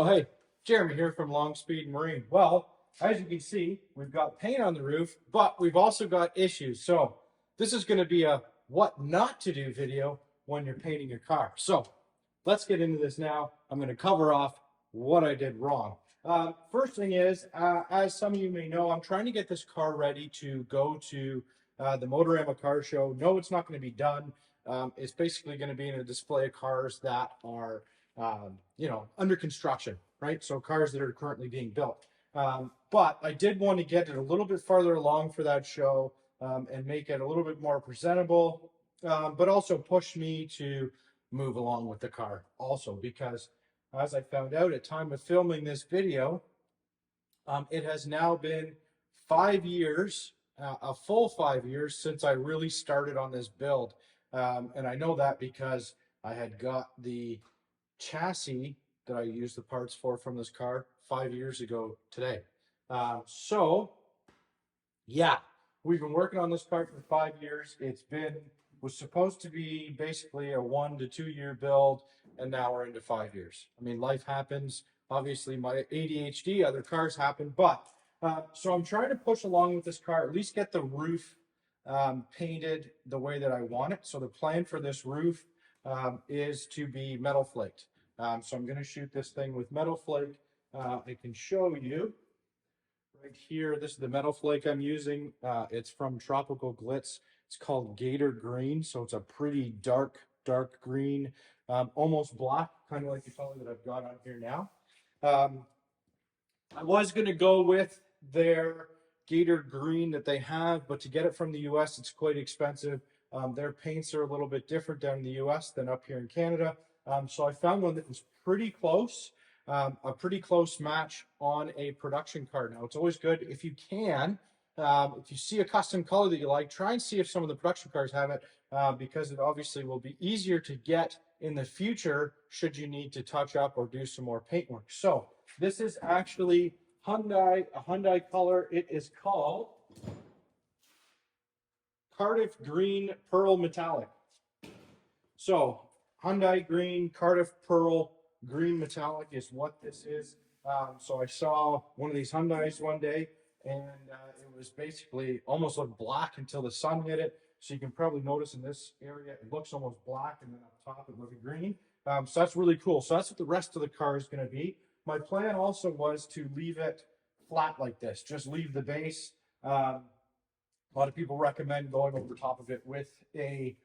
Oh, hey, Jeremy here from Long Speed Marine. Well, as you can see, we've got paint on the roof, but we've also got issues. So this is going to be a what not to do video when you're painting your car. So let's get into this now. I'm going to cover off what I did wrong. First thing is, as some of you may know, I'm trying to get this car ready to go to the Motorama car show. No, it's not going to be done. It's basically going to be in a display of cars that are under construction, right? So cars that are currently being built. But I did want to get it a little bit farther along for that show and make it a little bit more presentable, but also push me to move along with the car also, because as I found out at time of filming this video, it has now been 5 years, a full 5 years since I really started on this build. And I know that because I had got the chassis that I used the parts for from this car 5 years ago today. So yeah, we've been working on this car for 5 years. Was supposed to be basically a 1 to 2 year build, and now we're into 5 years. I mean, life happens. Obviously, my ADHD, other cars happen, but so I'm trying to push along with this car, at least get the roof painted the way that I want it. So the plan for this roof is to be metal flaked. So I'm going to shoot this thing with metal flake. I can show you right here. This is the metal flake I'm using. It's from Tropical Glitz. It's called Gator Green. So it's a pretty dark green, almost black, kind of like the color that I've got on here now. I was going to go with their Gator Green that they have, but to get it from the US, it's quite expensive. Their paints are a little bit different down in the US than up here in Canada. So I found one that was pretty close, a pretty close match on a production car. Now, it's always good if you can, if you see a custom color that you like, try and see if some of the production cars have it, because it obviously will be easier to get in the future should you need to touch up or do some more paint work. So this is actually a Hyundai color. It is called Cardiff Green Pearl Metallic. So Hyundai Green, Cardiff Pearl Green Metallic is what this is. So I saw one of these Hyundais one day, and it was basically almost looked black until the sun hit it. So you can probably notice in this area, it looks almost black, and then up top it looks green. So that's really cool. So that's what the rest of the car is going to be. My plan also was to leave it flat like this, just leave the base. A lot of people recommend going over top of it with a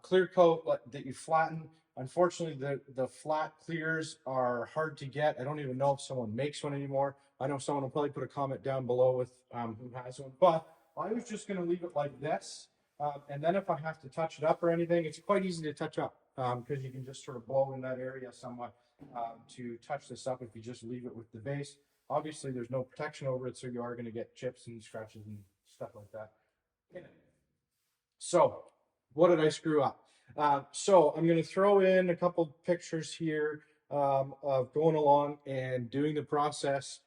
clear coat that you flatten. Unfortunately, the flat clears are hard to get. I don't even know if someone makes one anymore. I know someone will probably put a comment down below with who has one, but I was just going to leave it like this. And then if I have to touch it up or anything, it's quite easy to touch up because you can just sort of blow in that area somewhat to touch this up if you just leave it with the base. Obviously, there's no protection over it, so you are going to get chips and scratches and stuff like that in it. So what did I screw up? So I'm going to throw in a couple pictures here of going along and doing the process.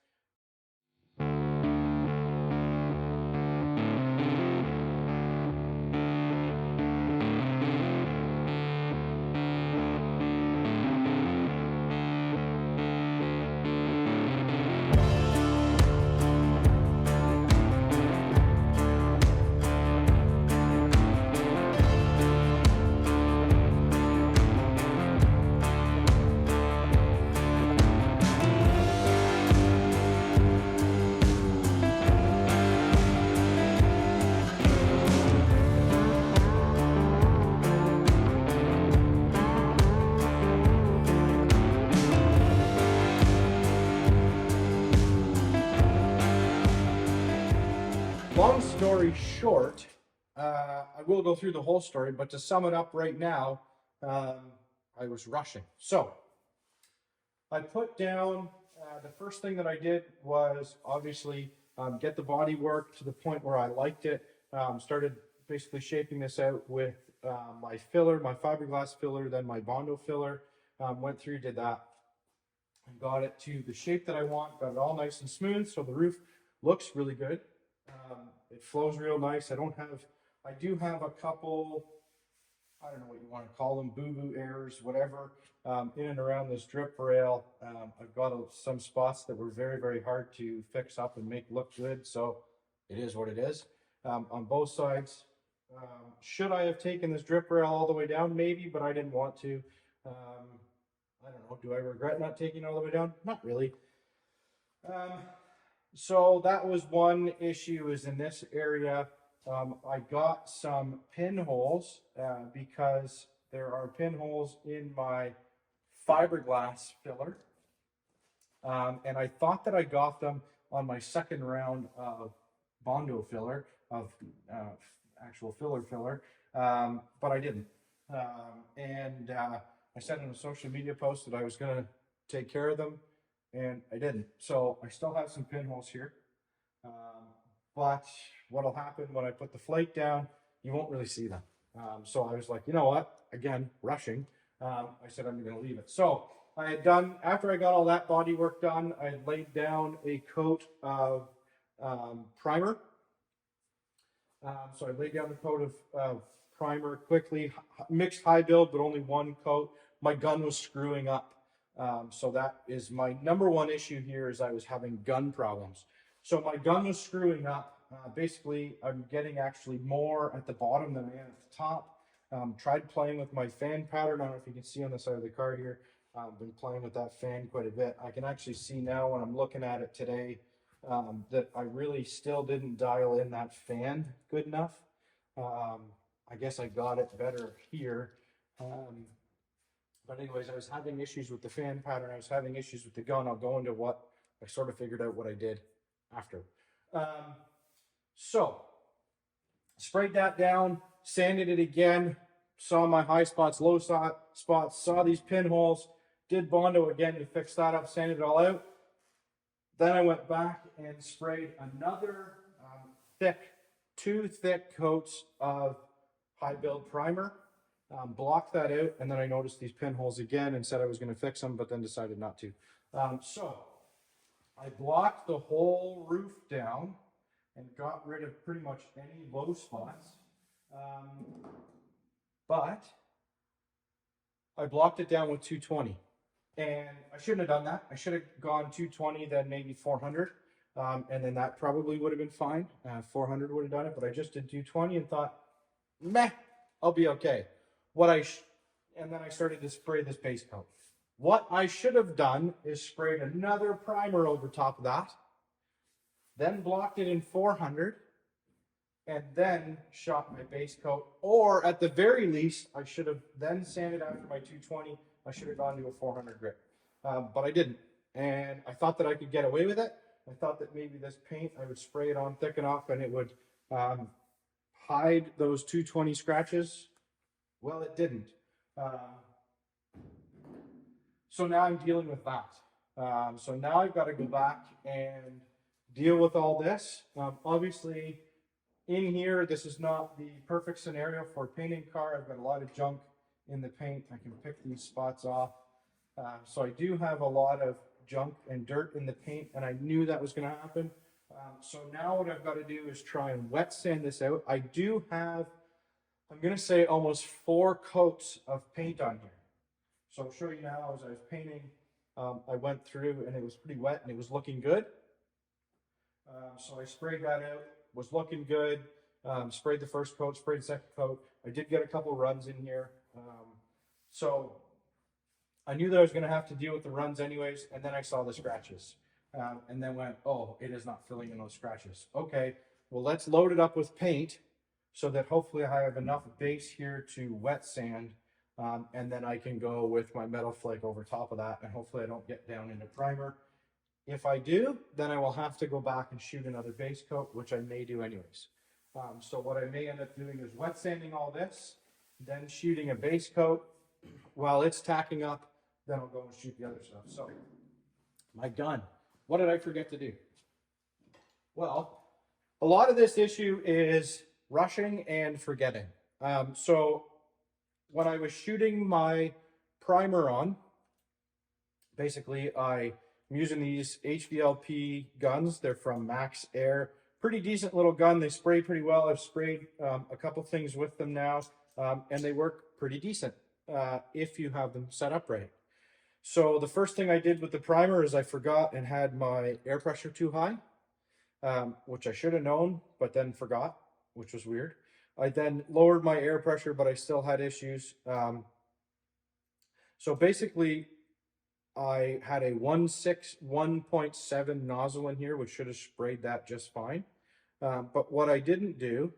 Long story short, I will go through the whole story, but to sum it up right now, I was rushing. So I put down, the first thing that I did was obviously get the body work to the point where I liked it. Started basically shaping this out with my filler, my fiberglass filler, then my Bondo filler. Went through, did that, and got it to the shape that I want, got it all nice and smooth, so the roof looks really good. It flows real nice. I do have a couple, I don't know what you want to call them, boo-boo errors, whatever, in and around this drip rail. I've got got some spots that were very, very hard to fix up and make look good. So it is what it is. On both sides, should I have taken this drip rail all the way down? Maybe, but I didn't want to. I don't know. Do I regret not taking it all the way down? Not really. So that was one issue, is in this area. I got some pinholes because there are pinholes in my fiberglass filler. And I thought that I got them on my second round of Bondo filler, of actual filler, but I didn't. I said in a social media post that I was going to take care of them, and I didn't. So I still have some pinholes here. But what'll happen when I put the flake down, you won't really see them. So I was like, you know what? Again, rushing. I said I'm going to leave it. So I had done, after I got all that body work done, I had laid down a coat of primer. So I laid down a coat of primer quickly, mixed high build, but only one coat. My gun was screwing up. So that is my number one issue here, is I was having gun problems. So my gun was screwing up. Basically, I'm getting actually more at the bottom than I am at the top. Tried playing with my fan pattern. I don't know if you can see on the side of the card here. I've been playing with that fan quite a bit. I can actually see now when I'm looking at it today that I really still didn't dial in that fan good enough. I guess I got it better here. But anyways, I was having issues with the fan pattern. I was having issues with the gun. I'll go into what I sort of figured out what I did after. So sprayed that down, sanded it again, saw my high spots, low spots, saw these pinholes, did Bondo again to fix that up, sanded it all out. Then I went back and sprayed another two thick coats of high build primer, blocked that out, and then I noticed these pinholes again and said I was going to fix them, but then decided not to. So I blocked the whole roof down and got rid of pretty much any low spots. But I blocked it down with 220. And I shouldn't have done that. I should have gone 220, then maybe 400. And then that probably would have been fine. 400 would have done it, but I just did 220 and thought, meh, I'll be okay. And then I started to spray this base coat. What I should have done is sprayed another primer over top of that, then blocked it in 400, and then shot my base coat. Or at the very least, I should have then sanded after my 220. I should have gone to a 400 grit, but I didn't. And I thought that I could get away with it. I thought that maybe this paint, I would spray it on thick enough and it would hide those 220 scratches. Well, it didn't. So now I'm dealing with that. So now I've got to go back and deal with all this. Obviously, in here, this is not the perfect scenario for a painting car. I've got a lot of junk in the paint. I can pick these spots off. So I do have a lot of junk and dirt in the paint, and I knew that was going to happen. So now what I've got to do is try and wet sand this out. I do have, I'm going to say, almost 4 coats of paint on here. So I'll show you now. As I was painting, I went through and it was pretty wet and it was looking good. So I sprayed that out, was looking good. Sprayed the first coat, sprayed the second coat. I did get a couple runs in here. So I knew that I was going to have to deal with the runs anyways, and then I saw the scratches. And then went, oh, it is not filling in those scratches. Okay, well, let's load it up with paint so that hopefully I have enough base here to wet sand, and then I can go with my metal flake over top of that, and hopefully I don't get down into primer. If I do, then I will have to go back and shoot another base coat, which I may do anyways. So what I may end up doing is wet sanding all this, then shooting a base coat. While it's tacking up, then I'll go and shoot the other stuff. So my gun, what did I forget to do? Well, a lot of this issue is rushing and forgetting. So when I was shooting my primer on, basically I'm using these HVLP guns. They're from Max Air. Pretty decent little gun. They spray pretty well. I've sprayed a couple things with them now, and they work pretty decent if you have them set up right. So the first thing I did with the primer is I forgot and had my air pressure too high, which I should have known, but then forgot, which was weird. I then lowered my air pressure, but I still had issues. So basically, I had a 1.7 nozzle in here, which should have sprayed that just fine. But what I didn't do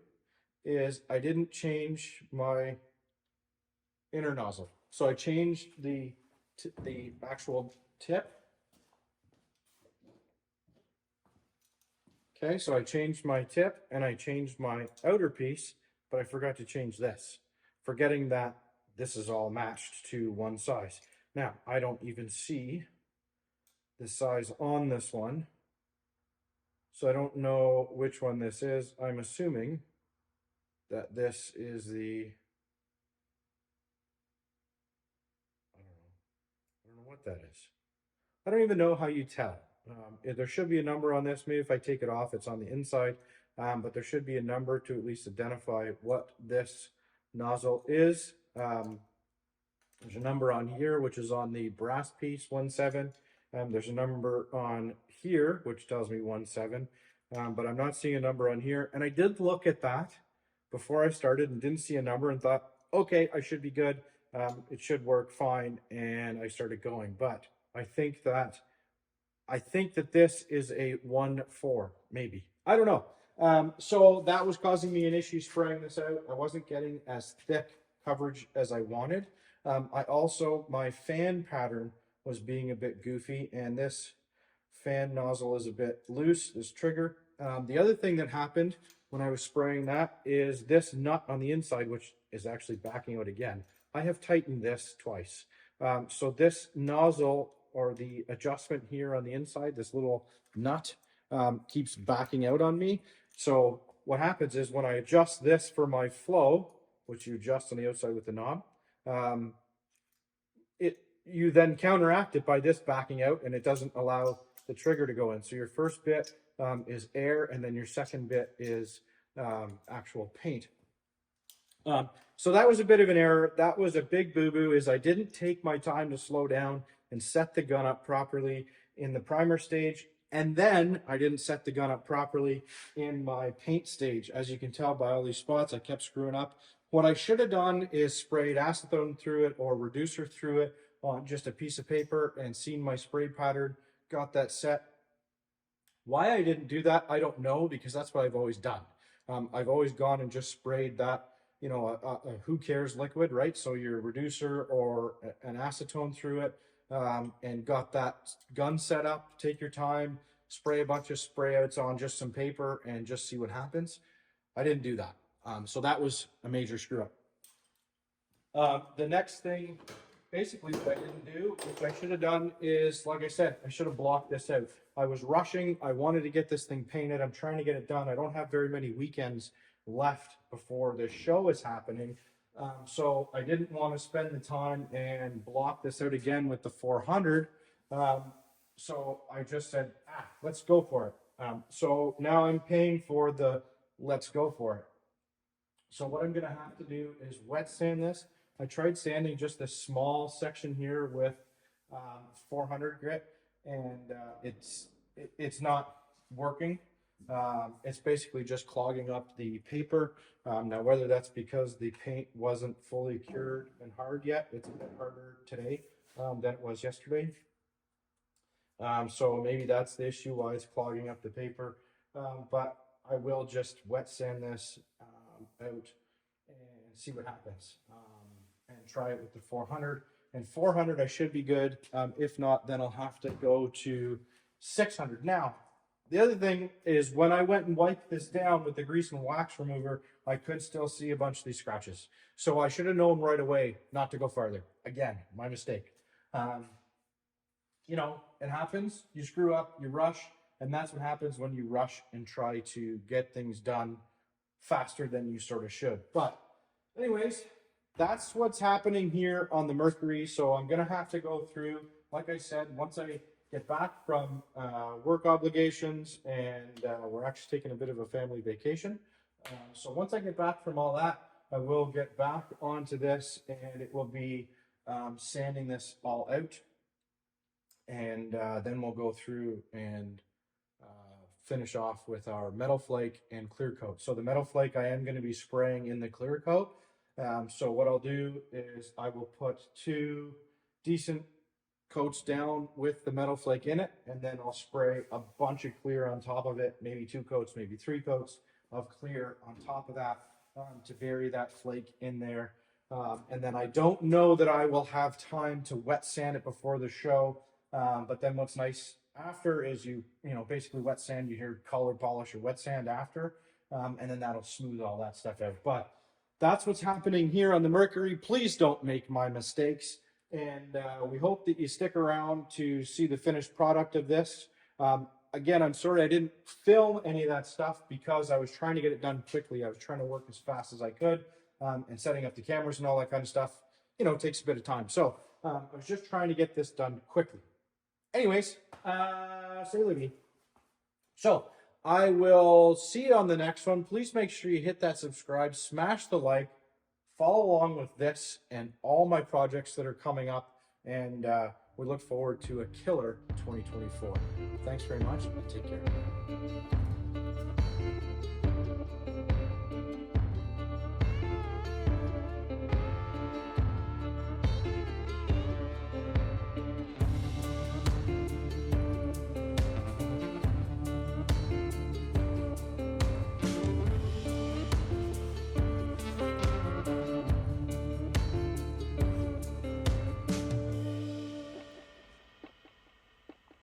is I didn't change my inner nozzle. So I changed the actual tip. Okay, so I changed my tip and I changed my outer piece, but I forgot to change this, forgetting that this is all matched to one size. Now, I don't even see the size on this one, so I don't know which one this is. I'm assuming that this is the, I don't know what that is. I don't even know how you tell. There should be a number on this. Maybe if I take it off, it's on the inside, but there should be a number to at least identify what this nozzle is. There's a number on here, which is on the brass piece, 1.7. There's a number on here, which tells me 1.7, but I'm not seeing a number on here. And I did look at that before I started and didn't see a number and thought, okay, I should be good. It should work fine. And I started going, but I think that this is a 1.4, maybe. I don't know. So that was causing me an issue spraying this out. I wasn't getting as thick coverage as I wanted. My fan pattern was being a bit goofy, and this fan nozzle is a bit loose, this trigger. The other thing that happened when I was spraying that is this nut on the inside, which is actually backing out again. I have tightened this twice. So this nozzle, or the adjustment here on the inside, this little nut, keeps backing out on me. So what happens is when I adjust this for my flow, which you adjust on the outside with the knob, you then counteract it by this backing out, and it doesn't allow the trigger to go in. So your first bit is air, and then your second bit is actual paint. So that was a bit of an error. That was a big boo-boo, is I didn't take my time to slow down and set the gun up properly in the primer stage. And then I didn't set the gun up properly in my paint stage. As you can tell by all these spots, I kept screwing up. What I should have done is sprayed acetone through it or reducer through it on just a piece of paper and seen my spray pattern, got that set. Why I didn't do that, I don't know, because that's what I've always done. I've always gone and just sprayed that, you know, a who cares liquid, right? So your reducer or an acetone through it, and got that gun set up. Take your time, spray a bunch of spray outs on just some paper and just see what happens. I didn't do that. So that was a major screw up. The next thing, basically what I didn't do, which I should have done, is, like I said, I should have blocked this out. I was rushing. I wanted to get this thing painted. I'm trying to get it done. I don't have very many weekends left before this show is happening. So I didn't want to spend the time and block this out again with the 400. So I just said, let's go for it. So now I'm paying for the let's go for it. So what I'm going to have to do is wet sand this. I tried sanding just this small section here with 400 grit, and it's not working. It's basically just clogging up the paper. Now, whether that's because the paint wasn't fully cured and hard yet, it's a bit harder today than it was yesterday. So maybe that's the issue why it's clogging up the paper. But I will just wet sand this out and see what happens, and try it with the 400. And 400 I should be good. If not, then I'll have to go to 600. Now, the other thing is, when I went and wiped this down with the grease and wax remover, I could still see a bunch of these scratches. So I should have known right away not to go farther. Again, my mistake. You know, it happens. You screw up, you rush, and that's what happens when you rush and try to get things done faster than you sort of should. But anyways, that's what's happening here on the Mercury. So I'm going to have to go through, like I said, once I get back from work obligations, and we're actually taking a bit of a family vacation. So once I get back from all that, I will get back onto this, and it will be sanding this all out. and then we'll go through and finish off with our metal flake and clear coat. So the metal flake I am going to be spraying in the clear coat. So what I'll do is I will put 2 decent coats down with the metal flake in it, and then I'll spray a bunch of clear on top of it, maybe 2 coats, maybe 3 coats of clear on top of that to bury that flake in there. And then I don't know that I will have time to wet sand it before the show, but then what's nice after is you basically wet sand, you hear color polish or wet sand after, and then that'll smooth all that stuff out. But that's what's happening here on the Mercury. Please don't make my mistakes. And we hope that you stick around to see the finished product of this. Again, I'm sorry I didn't film any of that stuff because I was trying to get it done quickly. I was trying to work as fast as I could, and setting up the cameras and all that kind of stuff, takes a bit of time. So I was just trying to get this done quickly. Anyways, say Libby. So I will see you on the next one. Please make sure you hit that subscribe, smash the like, follow along with this and all my projects that are coming up. And we look forward to a killer 2024. Thanks very much and take care.